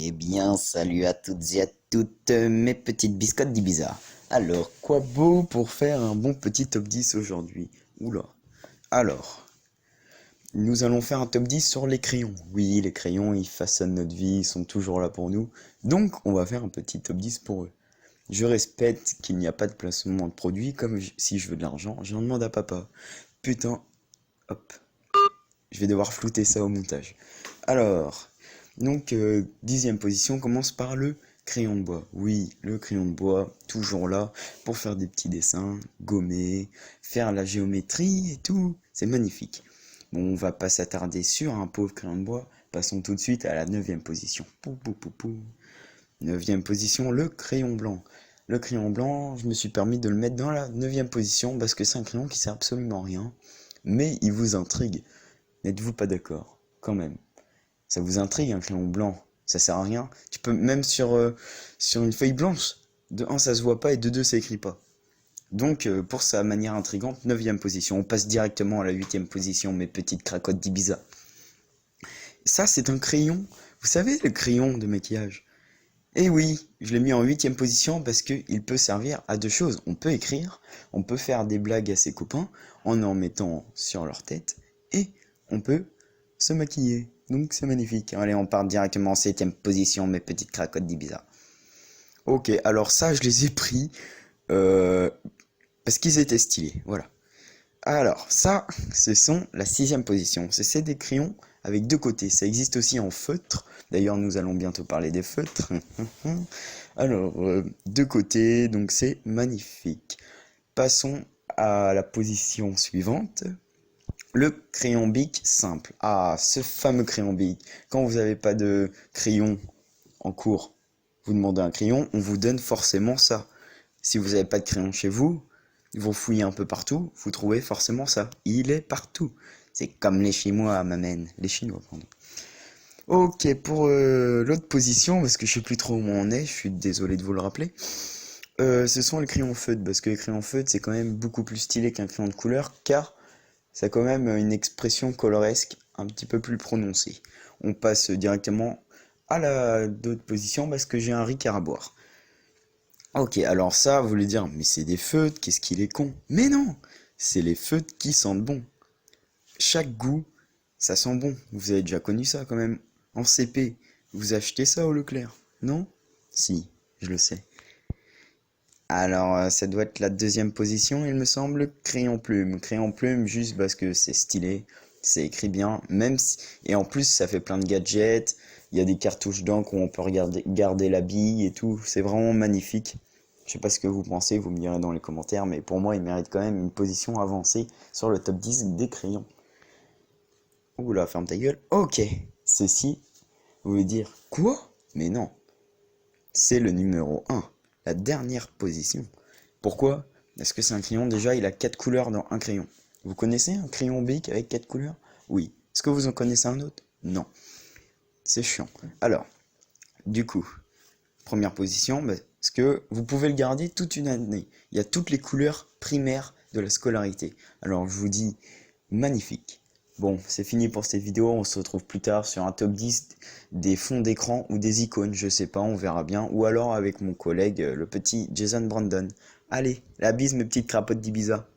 Eh bien, salut à toutes et à toutes mes petites biscottes d'Ibiza. Alors, quoi beau pour faire un bon petit top 10 aujourd'hui? Oula. Alors, nous allons faire un top 10 sur les crayons. Oui, les crayons, ils façonnent notre vie, ils sont toujours là pour nous. Donc, on va faire un petit top 10 pour eux. Je respecte qu'il n'y a pas de placement de produit, comme si je veux de l'argent, j'en demande à papa. Putain, hop. Je vais devoir flouter ça au montage. Alors, donc, 10e position, on commence par le crayon de bois. Oui, le crayon de bois, toujours là, pour faire des petits dessins, gommer, faire la géométrie et tout. C'est magnifique. Bon, on va pas s'attarder sur un pauvre crayon de bois. Passons tout de suite à la 9e position. Pou, pou, pou, pou. 9e position, le crayon blanc. Le crayon blanc, je me suis permis de le mettre dans la 9e position parce que c'est un crayon qui sert absolument à rien. Mais il vous intrigue. N'êtes-vous pas d'accord? Quand même. Ça vous intrigue un crayon blanc? Ça sert à rien. Tu peux même sur une feuille blanche. De un, ça se voit pas et de deux, ça écrit pas. Donc, pour sa manière intrigante, 9e position. On passe directement à la 8e position, mes petites cracottes d'Ibiza. Ça, c'est un crayon. Vous savez, le crayon de maquillage. Eh oui, je l'ai mis en 8e position parce qu'il peut servir à deux choses. On peut écrire, on peut faire des blagues à ses copains en mettant sur leur tête et on peut se maquiller. Donc c'est magnifique. Allez, on part directement en 7e position, mes petites cracottes d'Ibiza. Ok, alors ça, je les ai pris parce qu'ils étaient stylés. Voilà. Alors, ça, ce sont la 6e position. C'est des crayons avec deux côtés. Ça existe aussi en feutre. D'ailleurs, nous allons bientôt parler des feutres. Alors, deux côtés, donc c'est magnifique. Passons à la position suivante. Le crayon Bic simple. Ah, ce fameux crayon Bic. Quand vous n'avez pas de crayon en cours, vous demandez un crayon, on vous donne forcément ça. Si vous n'avez pas de crayon chez vous, vous fouillez un peu partout, vous trouvez forcément ça. Il est partout. C'est comme les Chinois m'amènent. Les Chinois, pardon. Ok, pour l'autre position, parce que je sais plus trop où on est, je suis désolé de vous le rappeler. Ce sont les crayons feutres, parce que les crayons feutres, c'est quand même beaucoup plus stylé qu'un crayon de couleur, car ça a quand même une expression coloresque un petit peu plus prononcée. On passe directement à la d'autres position parce que j'ai un Ricard à boire. Ok, alors ça, vous voulez dire, mais c'est des feutres, qu'est-ce qu'il est con? Mais non, c'est les feutres qui sentent bon. Chaque goût, ça sent bon. Vous avez déjà connu ça quand même. En CP, vous achetez ça au Leclerc, non? Si, je le sais. Alors, ça doit être la 2e position, il me semble, crayon plume. Crayon plume, juste parce que c'est stylé, c'est écrit bien, même si... Et en plus, ça fait plein de gadgets, il y a des cartouches d'encre où on peut garder la bille et tout, c'est vraiment magnifique. Je sais pas ce que vous pensez, vous me direz dans les commentaires, mais pour moi, il mérite quand même une position avancée sur le top 10 des crayons. Oula, ferme ta gueule. Ok, ceci, vous voulez dire quoi? Mais non, c'est le numéro 1. La dernière position. Pourquoi? Parce que c'est un crayon, déjà il a 4 couleurs dans un crayon. Vous connaissez un crayon Bic avec 4 couleurs? Oui. Est-ce que vous en connaissez un autre? Non. C'est chiant. Alors, du coup, première position, parce que vous pouvez le garder toute une année. Il y a toutes les couleurs primaires de la scolarité. Alors je vous dis, magnifique. Bon, c'est fini pour cette vidéo, on se retrouve plus tard sur un top 10 des fonds d'écran ou des icônes, je sais pas, on verra bien. Ou alors avec mon collègue, le petit Jason Brandon. Allez, la bise mes petites crapotes d'Ibiza.